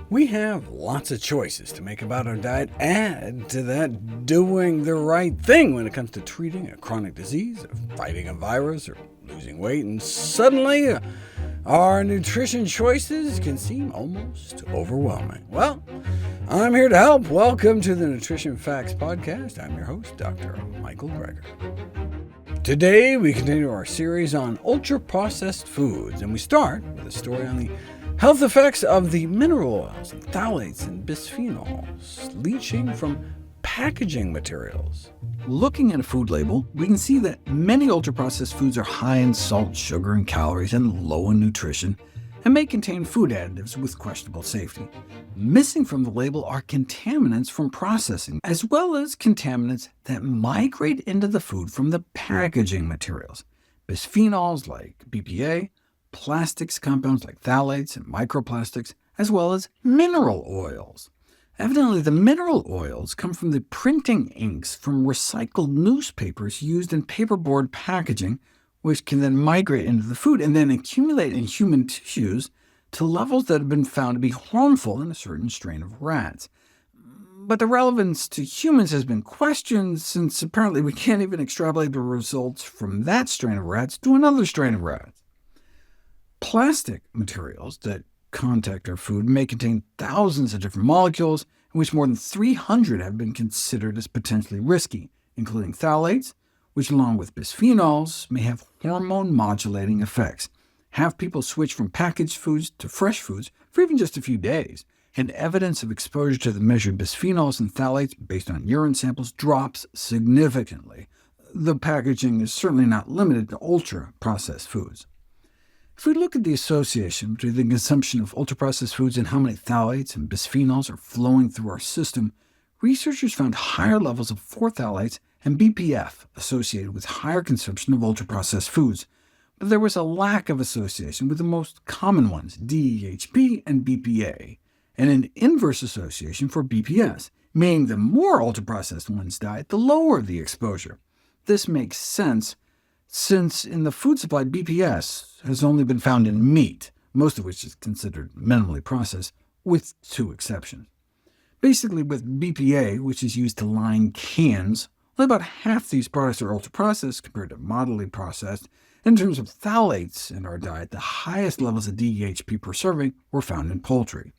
We have lots of choices to make about our diet. Add to that doing the right thing when it comes to treating a chronic disease, or fighting a virus, or losing weight, and suddenly our nutrition choices can seem almost overwhelming. Well, I'm here to help. Welcome to the Nutrition Facts podcast. I'm your host, Dr. Michael Greger. Today, we continue our series on ultra-processed foods, and we start with a story on the health effects of the mineral oils, and phthalates, and bisphenols leaching from packaging materials. Looking at a food label, we can see that many ultra-processed foods are high in salt, sugar, and calories, and low in nutrition, and may contain food additives with questionable safety. Missing from the label are contaminants from processing, as well as contaminants that migrate into the food from the packaging materials. Bisphenols like BPA, plastics compounds like phthalates and microplastics, as well as mineral oils. Evidently, the mineral oils come from the printing inks from recycled newspapers used in paperboard packaging, which can then migrate into the food and then accumulate in human tissues to levels that have been found to be harmful in a certain strain of rats. But the relevance to humans has been questioned, since apparently we can't even extrapolate the results from that strain of rats to another strain of rats. Plastic materials that contact our food may contain thousands of different molecules, in which more than 300 have been considered as potentially risky, including phthalates, which along with bisphenols may have hormone-modulating effects, have people switch from packaged foods to fresh foods for even just a few days, and evidence of exposure to the measured bisphenols and phthalates based on urine samples drops significantly. The packaging is certainly not limited to ultra-processed foods. If we look at the association between the consumption of ultra-processed foods and how many phthalates and bisphenols are flowing through our system, researchers found higher levels of 4-phthalates and BPF associated with higher consumption of ultra-processed foods, but there was a lack of association with the most common ones, DHP and BPA, and an inverse association for BPS, meaning the more ultra-processed one's diet, the lower the exposure. This makes sense, since in the food supply BPS has only been found in meat, most of which is considered minimally processed, with 2 exceptions. Basically, with BPA, which is used to line cans, only about half these products are ultra-processed compared to moderately processed. In terms of phthalates in our diet, the highest levels of DHP per serving were found in poultry.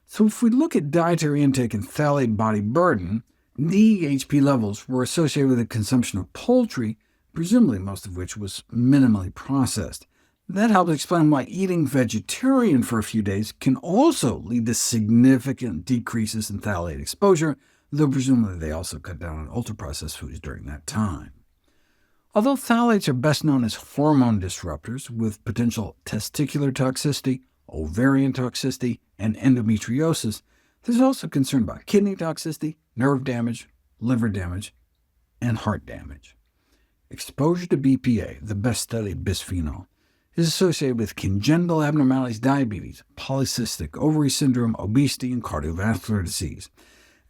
So if we look at dietary intake and phthalate body burden, DHP levels were associated with the consumption of poultry, presumably most of which was minimally processed. That helps explain why eating vegetarian for a few days can also lead to significant decreases in phthalate exposure, though presumably they also cut down on ultra-processed foods during that time. Although phthalates are best known as hormone disruptors with potential testicular toxicity, ovarian toxicity, and endometriosis, there's also concern about kidney toxicity, nerve damage, liver damage, and heart damage. Exposure to BPA, the best studied bisphenol, is associated with congenital abnormalities, diabetes, polycystic ovary syndrome, obesity, and cardiovascular disease.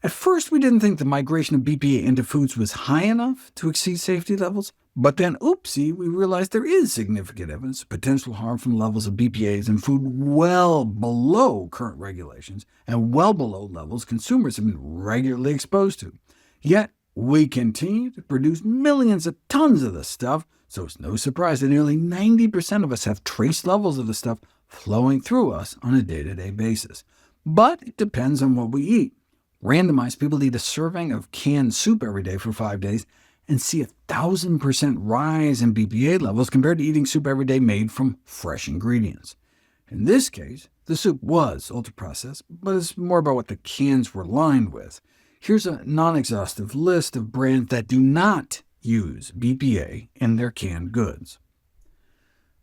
At first, we didn't think the migration of BPA into foods was high enough to exceed safety levels, but then, oopsie, we realized there is significant evidence of potential harm from levels of BPAs in food well below current regulations, and well below levels consumers have been regularly exposed to. Yet, we continue to produce millions of tons of this stuff, so it's no surprise that nearly 90% of us have trace levels of the stuff flowing through us on a day-to-day basis. But it depends on what we eat. Randomized people eat a serving of canned soup every day for 5 days and see 1,000% rise in BPA levels compared to eating soup every day made from fresh ingredients. In this case, the soup was ultra-processed, but it's more about what the cans were lined with. Here's a non-exhaustive list of brands that do not use BPA in their canned goods.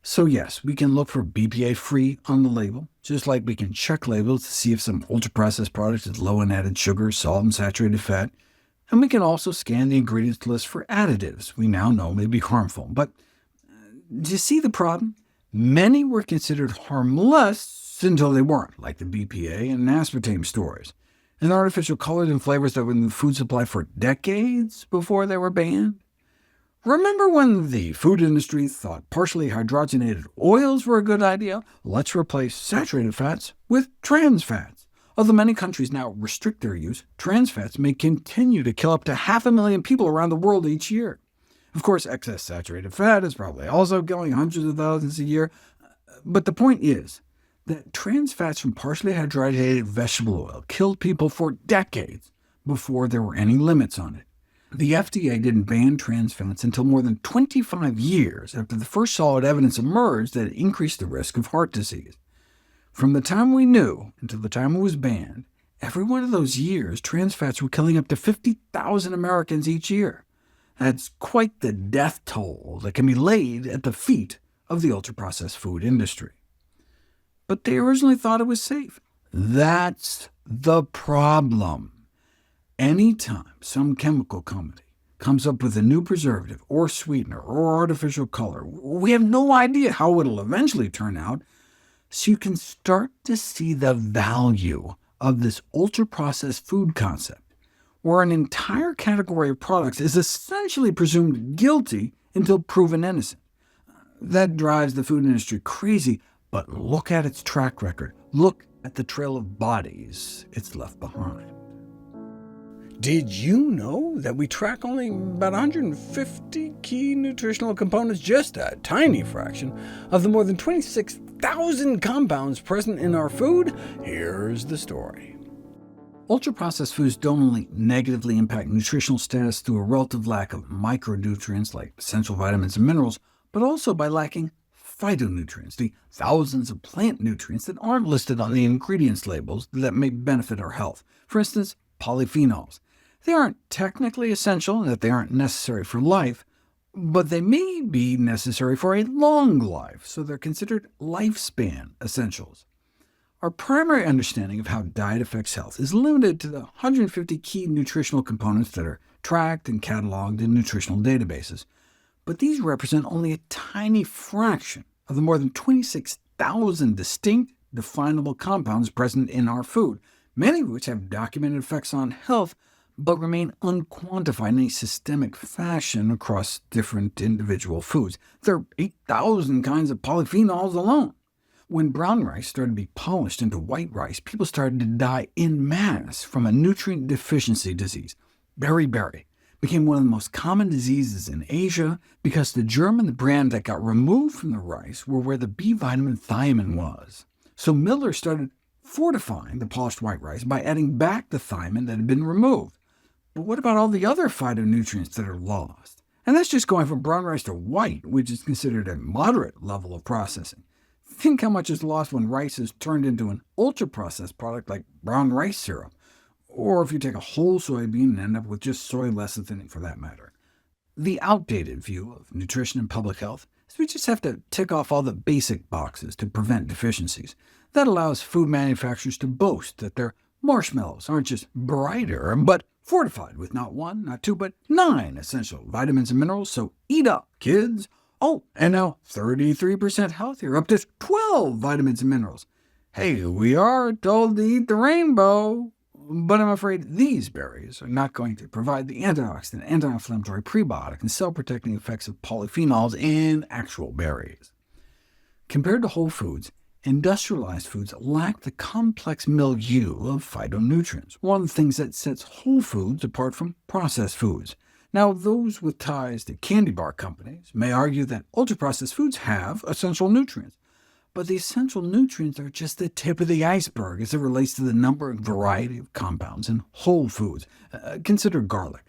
So yes, we can look for BPA-free on the label, just like we can check labels to see if some ultra-processed product is low in added sugar, salt, and saturated fat, and we can also scan the ingredients list for additives we now know may be harmful. But do you see the problem? Many were considered harmless until they weren't, like the BPA and aspartame stories, and artificial colors and flavors that were in the food supply for decades before they were banned. Remember when the food industry thought partially hydrogenated oils were a good idea? Let's replace saturated fats with trans fats. Although many countries now restrict their use, trans fats may continue to kill up to 500,000 people around the world each year. Of course, excess saturated fat is probably also killing hundreds of thousands a year, but the point is that trans fats from partially hydrogenated vegetable oil killed people for decades before there were any limits on it. The FDA didn't ban trans fats until more than 25 years after the first solid evidence emerged that it increased the risk of heart disease. From the time we knew until the time it was banned, every one of those years trans fats were killing up to 50,000 Americans each year. That's quite the death toll that can be laid at the feet of the ultra-processed food industry. But they originally thought it was safe. That's the problem. Anytime some chemical company comes up with a new preservative, or sweetener, or artificial color, we have no idea how it'll eventually turn out, so you can start to see the value of this ultra-processed food concept, where an entire category of products is essentially presumed guilty until proven innocent. That drives the food industry crazy, but look at its track record. Look at the trail of bodies it's left behind. Did you know that we track only about 150 key nutritional components, just a tiny fraction, of the more than 26,000 compounds present in our food? Here's the story. Ultra-processed foods don't only negatively impact nutritional status through a relative lack of micronutrients like essential vitamins and minerals, but also by lacking phytonutrients, the thousands of plant nutrients that aren't listed on the ingredients labels that may benefit our health. For instance, polyphenols. They aren't technically essential in that they aren't necessary for life, but they may be necessary for a long life, so they're considered lifespan essentials. Our primary understanding of how diet affects health is limited to the 150 key nutritional components that are tracked and cataloged in nutritional databases, but these represent only a tiny fraction of the more than 26,000 distinct, definable compounds present in our food, many of which have documented effects on health, but remain unquantified in a systemic fashion across different individual foods. There are 8,000 kinds of polyphenols alone. When brown rice started to be polished into white rice, people started to die en masse from a nutrient deficiency disease. Beriberi became one of the most common diseases in Asia because the germ and the bran that got removed from the rice were where the B vitamin thiamine was. So Miller started fortifying the polished white rice by adding back the thiamine that had been removed. But what about all the other phytonutrients that are lost? And that's just going from brown rice to white, which is considered a moderate level of processing. Think how much is lost when rice is turned into an ultra-processed product like brown rice syrup, or if you take a whole soybean and end up with just soy lecithin for that matter. The outdated view of nutrition and public health is we just have to tick off all the basic boxes to prevent deficiencies. That allows food manufacturers to boast that their marshmallows aren't just brighter, but fortified with not 1, not 2, but 9 essential vitamins and minerals, so eat up, kids. Oh, and now 33% healthier, up to 12 vitamins and minerals. Hey, we are told to eat the rainbow, but I'm afraid these berries are not going to provide the antioxidant, anti-inflammatory, prebiotic, and cell-protecting effects of polyphenols in actual berries. Compared to whole foods, industrialized foods lack the complex milieu of phytonutrients, one of the things that sets whole foods apart from processed foods. Now, those with ties to candy bar companies may argue that ultra-processed foods have essential nutrients, but the essential nutrients are just the tip of the iceberg as it relates to the number and variety of compounds in whole foods. Consider garlic.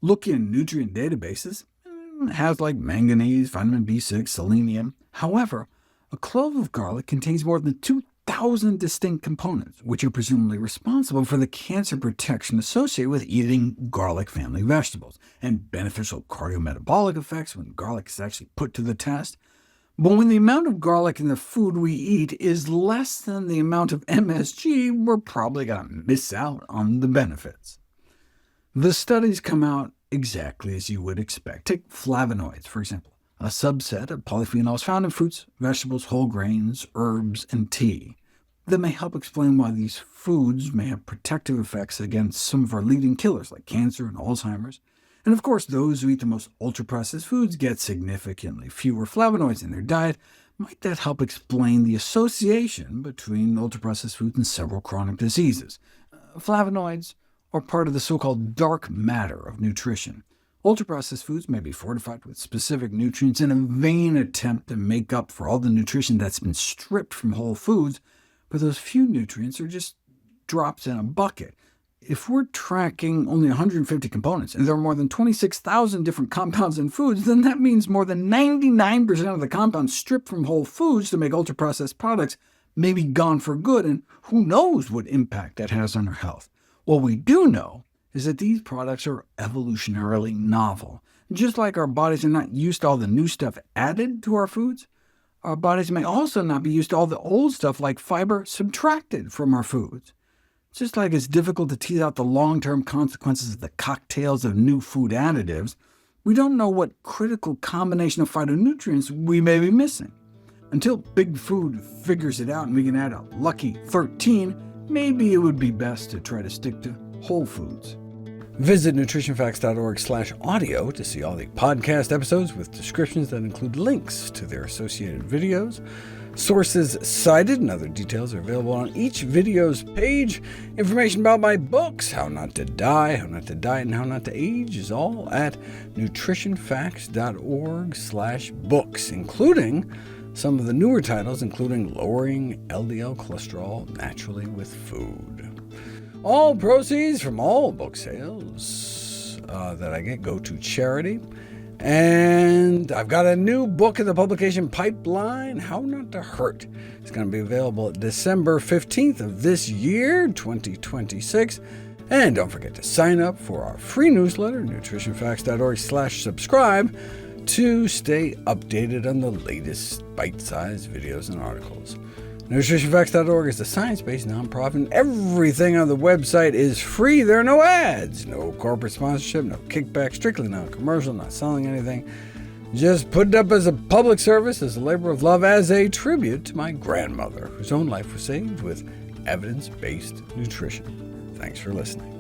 Look in nutrient databases, it has like manganese, vitamin B6, selenium. However, a clove of garlic contains more than 2,000 distinct components, which are presumably responsible for the cancer protection associated with eating garlic family vegetables, and beneficial cardiometabolic effects when garlic is actually put to the test. But when the amount of garlic in the food we eat is less than the amount of MSG, we're probably going to miss out on the benefits. The studies come out exactly as you would expect. Take flavonoids, for example, a subset of polyphenols found in fruits, vegetables, whole grains, herbs, and tea. That may help explain why these foods may have protective effects against some of our leading killers, like cancer and Alzheimer's. And of course, those who eat the most ultra-processed foods get significantly fewer flavonoids in their diet, Might that help explain the association between ultra-processed foods and several chronic diseases? Flavonoids are part of the so-called dark matter of nutrition. Ultra-processed foods may be fortified with specific nutrients in a vain attempt to make up for all the nutrition that's been stripped from whole foods, but those few nutrients are just drops in a bucket. If we're tracking only 150 components, and there are more than 26,000 different compounds in foods, then that means more than 99% of the compounds stripped from whole foods to make ultra-processed products may be gone for good, and who knows what impact that has on our health. What we do know is that these products are evolutionarily novel. Just like our bodies are not used to all the new stuff added to our foods, our bodies may also not be used to all the old stuff like fiber subtracted from our foods. Just like it's difficult to tease out the long-term consequences of the cocktails of new food additives, we don't know what critical combination of phytonutrients we may be missing. Until Big Food figures it out and we can add a lucky 13, maybe it would be best to try to stick to whole foods. Visit NutritionFacts.org/audio to see all the podcast episodes with descriptions that include links to their associated videos. Sources cited and other details are available on each video's page. Information about my books, How Not to Die, How Not to Diet, and How Not to Age, is all at NutritionFacts.org/books, including some of the newer titles, including Lowering LDL Cholesterol Naturally with Food. All proceeds from all book sales that I get go to charity. And I've got a new book in the publication pipeline, How Not to Hurt. It's going to be available December 15th of this year, 2026. And don't forget to sign up for our free newsletter, NutritionFacts.org/subscribe, to stay updated on the latest bite-sized videos and articles. NutritionFacts.org is a science-based nonprofit, and everything on the website is free. There are no ads, no corporate sponsorship, no kickback, strictly non-commercial, not selling anything. Just put it up as a public service, as a labor of love, as a tribute to my grandmother, whose own life was saved with evidence-based nutrition. Thanks for listening.